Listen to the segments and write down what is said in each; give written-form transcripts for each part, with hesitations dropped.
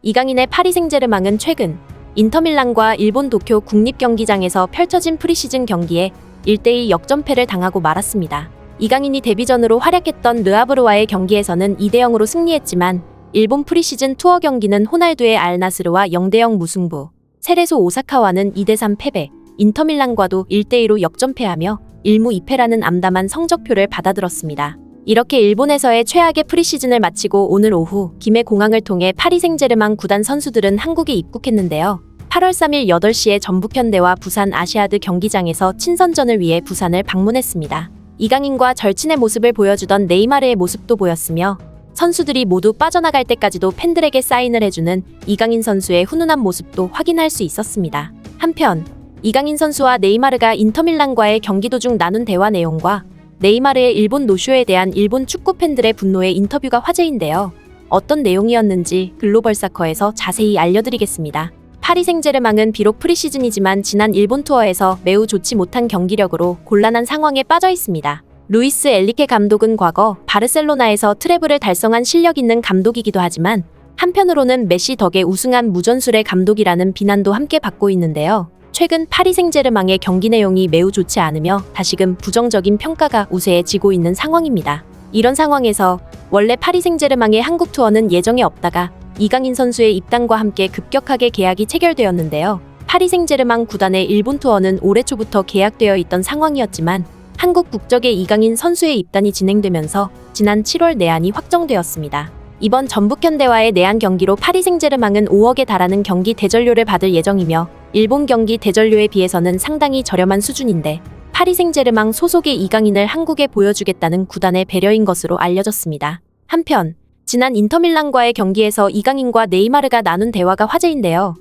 이강인의 파리 생제르맹은 최근 인터밀란과 일본 도쿄 국립경기장에서 펼쳐진 프리시즌 경기에 1대2 역전패를 당하고 말았습니다. 이강인이 데뷔전으로 활약했던 르하브르와의 경기에서는 2대0으로 승리했지만 일본 프리시즌 투어 경기는 호날두의 알나스르와 0대0 무승부, 세레소 오사카와는 2대3 패배, 인터밀란과도 1대2로 역전패하며 1무 2패라는 암담한 성적표를 받아들었습니다. 이렇게 일본에서의 최악의 프리시즌을 마치고 오늘 오후 김해 공항을 통해 파리 생제르맹 구단 선수들은 한국에 입국했는데요. 8월 3일 8시에 전북현대와 부산 아시아드 경기장에서 친선전을 위해 부산을 방문했습니다. 이강인과 절친의 모습을 보여주던 네이마르의 모습도 보였으며 선수들이 모두 빠져나갈 때까지도 팬들에게 사인을 해주는 이강인 선수의 훈훈한 모습도 확인할 수 있었습니다. 한편 이강인 선수와 네이마르가 인터밀란과의 경기 도중 나눈 대화 내용과 네이마르의 일본 노쇼에 대한 일본 축구 팬들의 분노의 인터뷰가 화제인데요. 어떤 내용이었는지 글로벌사커에서 자세히 알려드리겠습니다. 파리 생제르맹은 비록 프리시즌이지만 지난 일본 투어에서 매우 좋지 못한 경기력으로 곤란한 상황에 빠져 있습니다. 루이스 엔리케 감독은 과거 바르셀로나에서 트래블을 달성한 실력 있는 감독이기도 하지만 한편으로는 메시 덕에 우승한 무전술의 감독이라는 비난도 함께 받고 있는데요. 최근 파리 생제르맹의 경기 내용이 매우 좋지 않으며 다시금 부정적인 평가가 우세해지고 있는 상황입니다. 이런 상황에서 원래 파리 생제르맹의 한국 투어는 예정에 없다가 이강인 선수의 입단과 함께 급격하게 계약이 체결되었는데요. 파리 생제르맹 구단의 일본 투어는 올해 초부터 계약되어 있던 상황이었지만 한국 국적의 이강인 선수의 입단이 진행되면서 지난 7월 내한이 확정되었습니다. 이번 전북현대와의 내한 경기로 파리 생제르맹은 5억에 달하는 경기 대전료를 받을 예정이며 일본 경기 대전료에 비해서는 상당히 저렴한 수준인데 파리 생제르맹 소속의 이강인을 한국에 보여주겠다는 구단의 배려인 것으로 알려졌습니다. 한편 지난 인터밀란과의 경기에서 이강인과 네이마르가 나눈 대화가 화제인데요.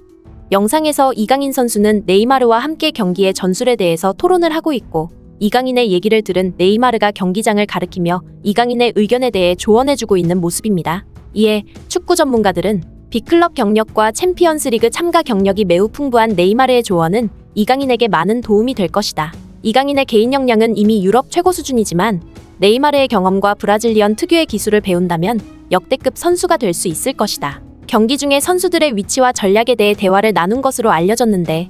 영상에서 이강인 선수는 네이마르와 함께 경기의 전술에 대해서 토론을 하고 있고 이강인의 얘기를 들은 네이마르가 경기장을 가리키며 이강인의 의견에 대해 조언해주고 있는 모습입니다. 이에 축구 전문가들은 빅클럽 경력과 챔피언스리그 참가 경력이 매우 풍부한 네이마르의 조언은 이강인에게 많은 도움이 될 것이다. 이강인의 개인 역량은 이미 유럽 최고 수준이지만 네이마르의 경험과 브라질리언 특유의 기술을 배운다면 역대급 선수가 될 수 있을 것이다. 경기 중에 선수들의 위치와 전략에 대해 대화를 나눈 것으로 알려졌는데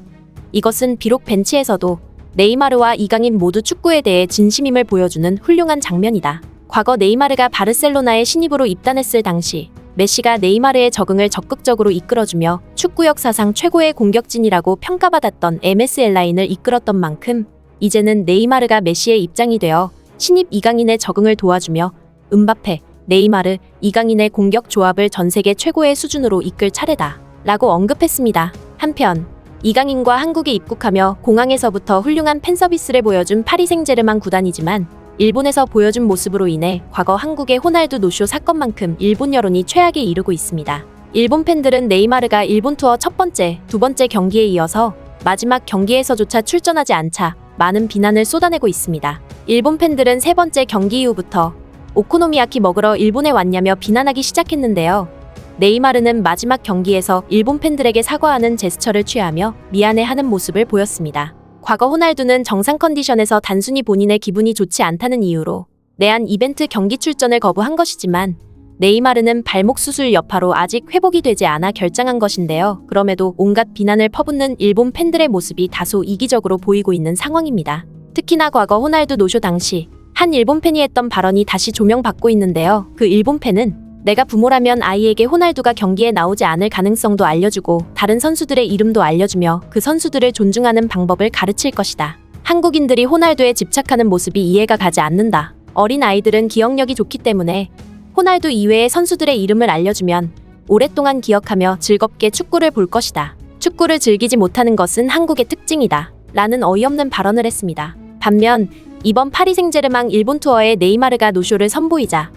이것은 비록 벤치에서도 네이마르와 이강인 모두 축구에 대해 진심임을 보여주는 훌륭한 장면이다. 과거 네이마르가 바르셀로나의 신입으로 입단했을 당시 메시가 네이마르의 적응을 적극적으로 이끌어주며 축구 역사상 최고의 공격진이라고 평가받았던 MSL라인을 이끌었던 만큼 이제는 네이마르가 메시의 입장이 되어 신입 이강인의 적응을 도와주며 음바페, 네이마르, 이강인의 공격 조합을 전 세계 최고의 수준으로 이끌 차례다 라고 언급했습니다. 한편 이강인과 한국에 입국하며 공항에서부터 훌륭한 팬서비스를 보여준 파리 생제르맹 구단이지만 일본에서 보여준 모습으로 인해 과거 한국의 호날두 노쇼 사건만큼 일본 여론이 최악에 이르고 있습니다. 일본 팬들은 네이마르가 일본 투어 첫 번째, 두 번째 경기에 이어서 마지막 경기에서조차 출전하지 않자 많은 비난을 쏟아내고 있습니다. 일본 팬들은 세 번째 경기 이후부터 오코노미야키 먹으러 일본에 왔냐며 비난하기 시작했는데요. 네이마르는 마지막 경기에서 일본 팬들에게 사과하는 제스처를 취하며 미안해하는 모습을 보였습니다. 과거 호날두는 정상 컨디션에서 단순히 본인의 기분이 좋지 않다는 이유로 내한 이벤트 경기 출전을 거부한 것이지만 네이마르는 발목 수술 여파로 아직 회복이 되지 않아 결장한 것인데요. 그럼에도 온갖 비난을 퍼붓는 일본 팬들의 모습이 다소 이기적으로 보이고 있는 상황입니다. 특히나 과거 호날두 노쇼 당시 한 일본 팬이 했던 발언이 다시 조명받고 있는데요. 그 일본 팬은 내가 부모라면 아이에게 호날두가 경기에 나오지 않을 가능성도 알려주고 다른 선수들의 이름도 알려주며 그 선수들을 존중하는 방법을 가르칠 것이다. 한국인들이 호날두에 집착하는 모습이 이해가 가지 않는다. 어린 아이들은 기억력이 좋기 때문에 호날두 이외의 선수들의 이름을 알려주면 오랫동안 기억하며 즐겁게 축구를 볼 것이다. 축구를 즐기지 못하는 것은 한국의 특징이다. 라는 어이없는 발언을 했습니다. 반면 이번 파리 생제르맹 일본 투어에 네이마르가 노쇼를 선보이자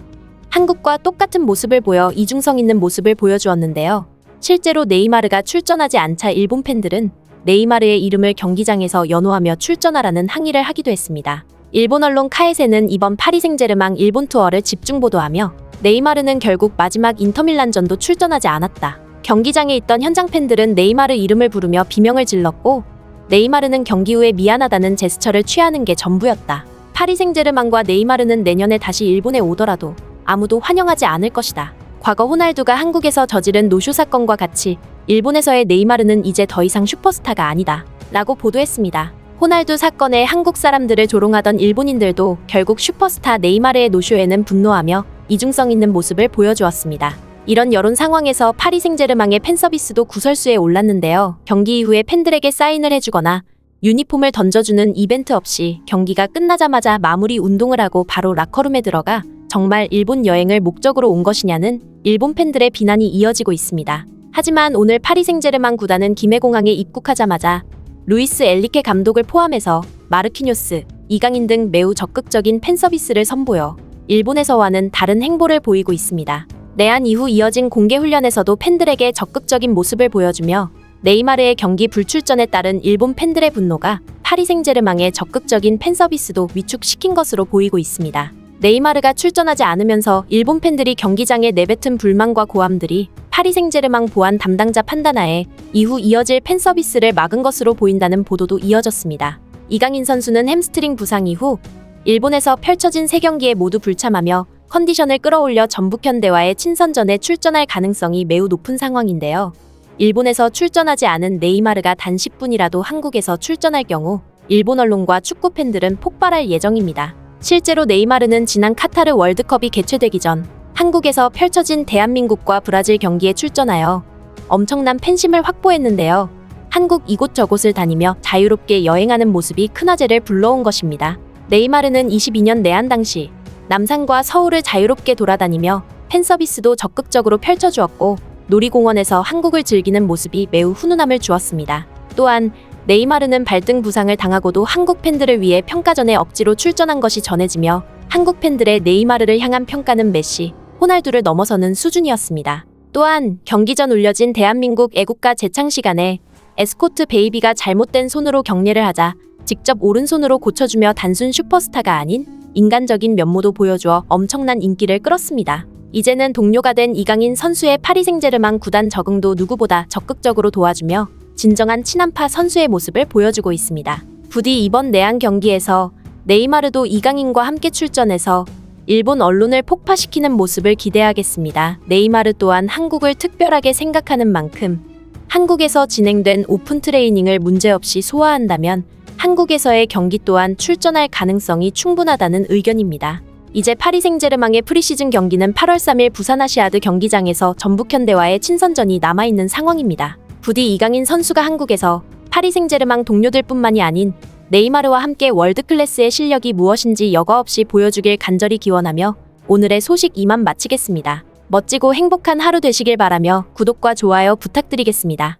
한국과 똑같은 모습을 보여 이중성 있는 모습을 보여주었는데요. 실제로 네이마르가 출전하지 않자 일본 팬들은 네이마르의 이름을 경기장에서 연호하며 출전하라는 항의를 하기도 했습니다. 일본 언론 카에세는 이번 파리 생제르맹 일본 투어를 집중 보도하며 네이마르는 결국 마지막 인터밀란전도 출전하지 않았다. 경기장에 있던 현장 팬들은 네이마르 이름을 부르며 비명을 질렀고 네이마르는 경기 후에 미안하다는 제스처를 취하는 게 전부였다. 파리 생제르맹과 네이마르는 내년에 다시 일본에 오더라도 아무도 환영하지 않을 것이다. 과거 호날두가 한국에서 저지른 노쇼 사건과 같이 일본에서의 네이마르는 이제 더 이상 슈퍼스타가 아니다 라고 보도했습니다. 호날두 사건에 한국 사람들을 조롱하던 일본인들도 결국 슈퍼스타 네이마르의 노쇼에는 분노하며 이중성 있는 모습을 보여주었습니다. 이런 여론 상황에서 파리 생제르맹의 팬서비스도 구설수에 올랐는데요. 경기 이후에 팬들에게 사인을 해주거나 유니폼을 던져주는 이벤트 없이 경기가 끝나자마자 마무리 운동을 하고 바로 라커룸에 들어가 정말 일본 여행을 목적으로 온 것이냐는 일본 팬들의 비난이 이어지고 있습니다. 하지만 오늘 파리 생제르맹 구단은 김해공항에 입국하자마자 루이스 엘리케 감독을 포함해서 마르키뇨스, 이강인 등 매우 적극적인 팬서비스를 선보여 일본에서와는 다른 행보를 보이고 있습니다. 내한 이후 이어진 공개 훈련에서도 팬들에게 적극적인 모습을 보여주며 네이마르의 경기 불출전에 따른 일본 팬들의 분노가 파리 생제르맹의 적극적인 팬서비스도 위축시킨 것으로 보이고 있습니다. 네이마르가 출전하지 않으면서 일본 팬들이 경기장에 내뱉은 불만과 고함들이 파리 생제르맹 보안 담당자 판단하에 이후 이어질 팬서비스를 막은 것으로 보인다는 보도도 이어졌습니다. 이강인 선수는 햄스트링 부상 이후 일본에서 펼쳐진 3경기에 모두 불참하며 컨디션을 끌어올려 전북현대와의 친선전에 출전할 가능성이 매우 높은 상황인데요. 일본에서 출전하지 않은 네이마르가 단 10분이라도 한국에서 출전할 경우 일본 언론과 축구 팬들은 폭발할 예정입니다. 실제로 네이마르는 지난 카타르 월드컵이 개최되기 전 한국에서 펼쳐진 대한민국과 브라질 경기에 출전하여 엄청난 팬심을 확보했는데요. 한국 이곳저곳을 다니며 자유롭게 여행하는 모습이 큰 화제를 불러온 것입니다. 네이마르는 22년 내한 당시 남산과 서울을 자유롭게 돌아다니며 팬서비스도 적극적으로 펼쳐주었고 놀이공원에서 한국을 즐기는 모습이 매우 훈훈함을 주었습니다. 또한 네이마르는 발등 부상을 당하고도 한국 팬들을 위해 평가전에 억지로 출전한 것이 전해지며 한국 팬들의 네이마르를 향한 평가는 메시, 호날두를 넘어서는 수준이었습니다. 또한 경기 전 울려진 대한민국 애국가 재창 시간에 에스코트 베이비가 잘못된 손으로 경례를 하자 직접 오른손으로 고쳐주며 단순 슈퍼스타가 아닌 인간적인 면모도 보여주어 엄청난 인기를 끌었습니다. 이제는 동료가 된 이강인 선수의 파리 생제르맹 구단 적응도 누구보다 적극적으로 도와주며 진정한 친한파 선수의 모습을 보여주고 있습니다. 부디 이번 내한 경기에서 네이마르도 이강인과 함께 출전해서 일본 언론을 폭파시키는 모습을 기대하겠습니다. 네이마르 또한 한국을 특별하게 생각하는 만큼 한국에서 진행된 오픈 트레이닝을 문제없이 소화한다면 한국에서의 경기 또한 출전할 가능성이 충분하다는 의견입니다. 이제 파리 생제르맹의 프리시즌 경기는 8월 3일 부산 아시아드 경기장에서 전북현대와의 친선전이 남아있는 상황입니다. 부디 이강인 선수가 한국에서 파리 생제르맹 동료들뿐만이 아닌 네이마르와 함께 월드클래스의 실력이 무엇인지 여과 없이 보여주길 간절히 기원하며 오늘의 소식 이만 마치겠습니다. 멋지고 행복한 하루 되시길 바라며 구독과 좋아요 부탁드리겠습니다.